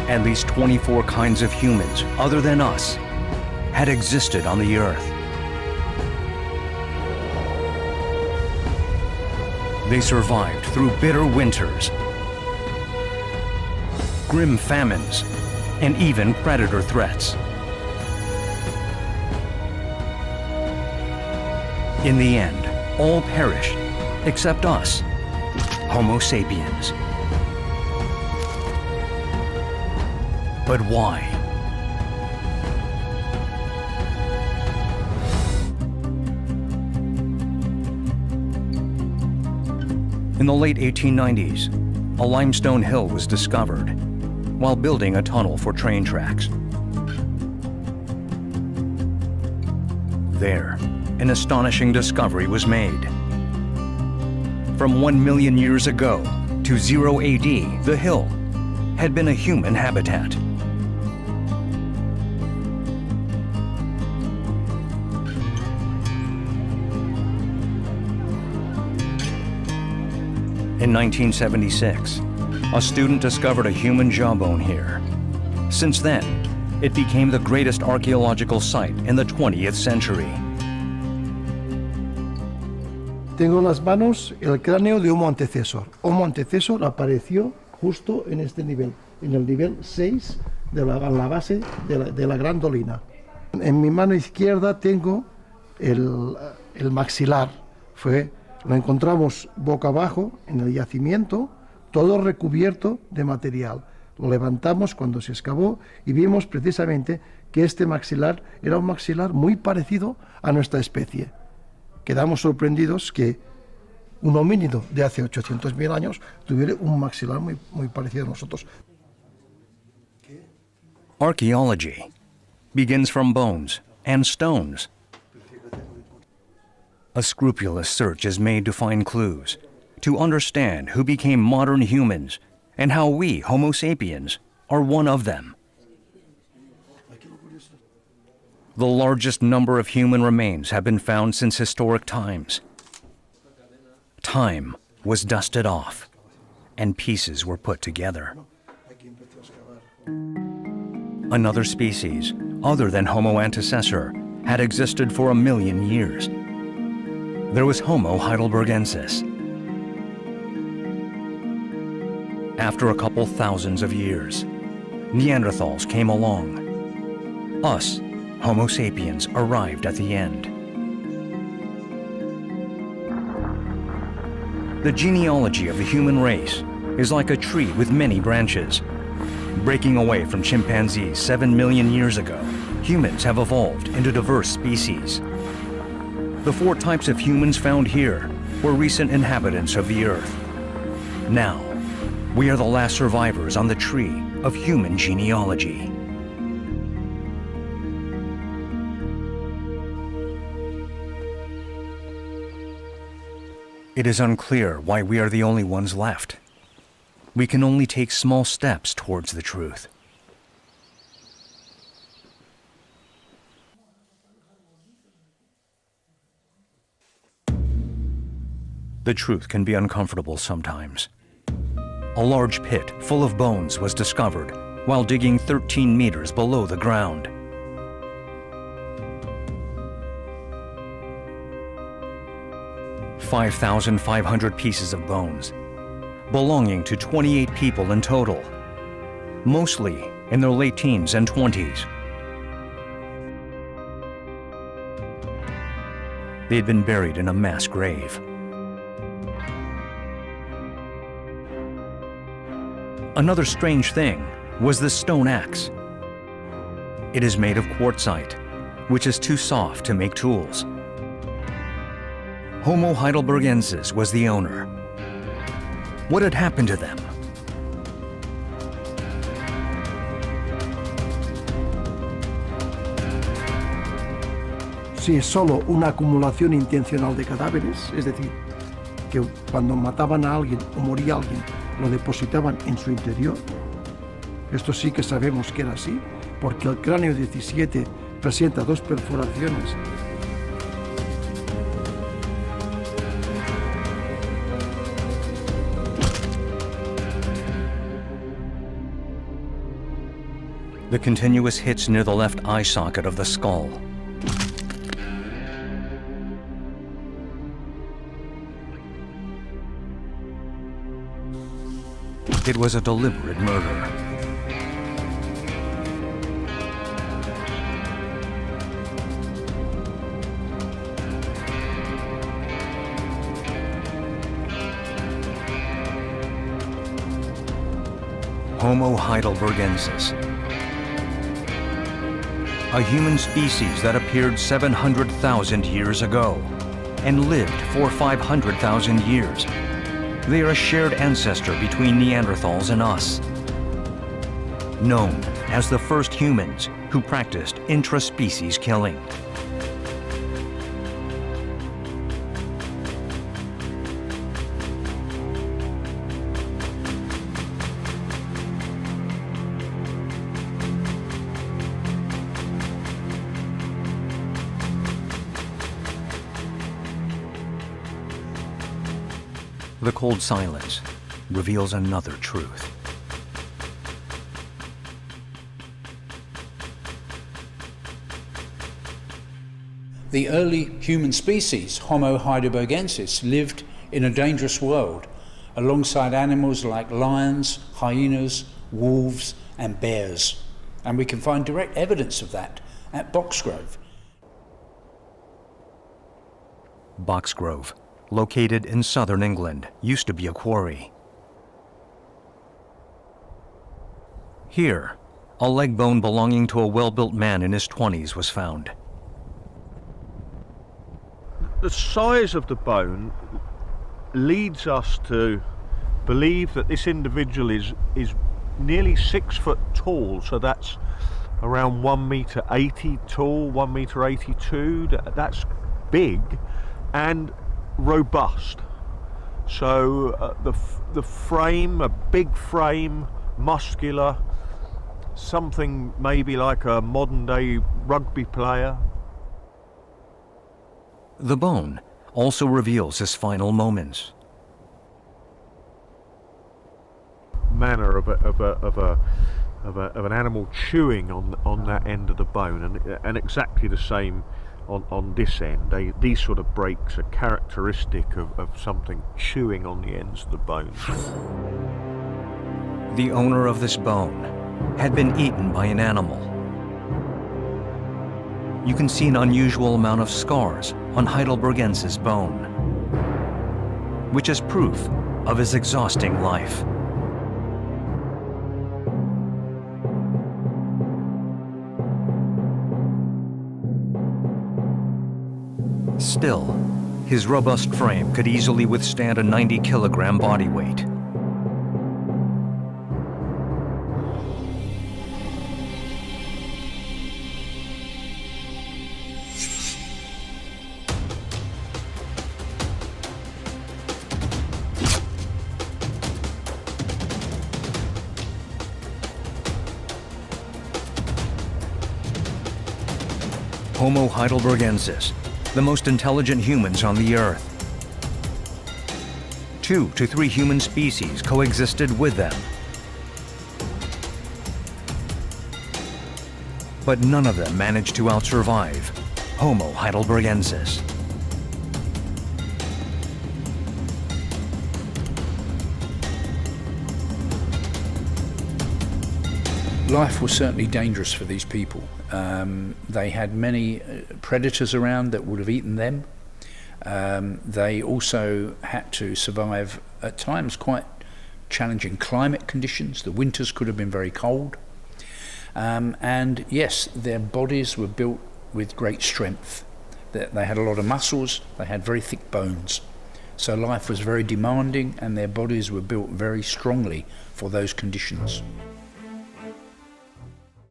at least 24 kinds of humans other than us had existed on the Earth. They survived through bitter winters, grim famines, and even predator threats. In the end, all perished except us, Homo sapiens. But why? In the late 1890s, a limestone hill was discovered while building a tunnel for train tracks. There, an astonishing discovery was made. From 1 million years ago to 0 AD, the hill had been a human habitat. In 1976, a student discovered a human jawbone here. Since then, it became the greatest archaeological site in the 20th century. Tengo en las manos el cráneo de Homo antecesor. Homo antecesor apareció justo en este nivel, en el nivel 6 de la base de la gran dolina. En mi mano izquierda tengo el maxilar. Lo encontramos boca abajo en el yacimiento, todo recubierto de material. Lo levantamos cuando se excavó y vimos precisamente que este maxilar era un maxilar muy parecido a nuestra especie. Quedamos sorprendidos que un homínido de hace 800.000 años tuviera un maxilar muy parecido a nosotros. Archaeology begins from bones and stones. A scrupulous search is made to find clues, to understand who became modern humans and how we, Homo sapiens, are one of them. The largest number of human remains have been found since historic times. Time was dusted off, and pieces were put together. Another species, other than Homo antecessor, had existed for 1 million years. There was Homo heidelbergensis. After a couple thousands of years, Neanderthals came along. Us, Homo sapiens, arrived at the end. The genealogy of the human race is like a tree with many branches. Breaking away from chimpanzees 7 million years ago, humans have evolved into diverse species. The 4 types of humans found here were recent inhabitants of the Earth. Now, we are the last survivors on the tree of human genealogy. It is unclear why we are the only ones left. We can only take small steps towards the truth. The truth can be uncomfortable sometimes. A large pit full of bones was discovered while digging 13 meters below the ground. "5,500 pieces of bones, belonging to 28 people in total, mostly in their late teens and 20s. They had been buried in a mass grave. Another strange thing was the stone axe. It is made of quartzite, which is too soft to make tools. Homo heidelbergensis was the owner. What had happened to them? Si es solo una acumulación intencional de cadáveres, es decir, que cuando mataban a alguien o moría alguien, lo depositaban en su interior. Esto sí que sabemos que era así, porque el cráneo 17 presenta 2 perforaciones. The continuous hits near the left eye socket of the skull. It was a deliberate murder. Homo heidelbergensis, a human species that appeared 700,000 years ago and lived for 500,000 years. They are a shared ancestor between Neanderthals and us. Known as the first humans who practiced intraspecies killing. The cold silence reveals another truth. The early human species, Homo heidelbergensis, lived in a dangerous world alongside animals like lions, hyenas, wolves and bears. And we can find direct evidence of that at Boxgrove. Boxgrove, located in southern England, used to be a quarry. Here, a leg bone belonging to a well-built man in his 20s was found. The size of the bone leads us to believe that this individual is nearly 6 foot tall, so that's around 1 meter 80 tall, 1 meter 82. That's big and robust. So the frame, a big frame, muscular, something maybe like a modern day rugby player. The bone also reveals his final moments. Manner of an animal chewing on that end of the bone, and exactly the same on this end. These sort of breaks are characteristic of something chewing on the ends of the bones. The owner of this bone had been eaten by an animal. You can see an unusual amount of scars on Heidelbergensis' bone, which is proof of his exhausting life. Still, his robust frame could easily withstand a 90-kilogram body weight. Homo heidelbergensis, the most intelligent humans on the Earth. 2 to 3 human species coexisted with them. But none of them managed to outsurvive Homo heidelbergensis. Life was certainly dangerous for these people. They had many predators around that would have eaten them. They also had to survive at times quite challenging climate conditions. The winters could have been very cold. And yes, their bodies were built with great strength. They had a lot of muscles, they had very thick bones. So life was very demanding and their bodies were built very strongly for those conditions.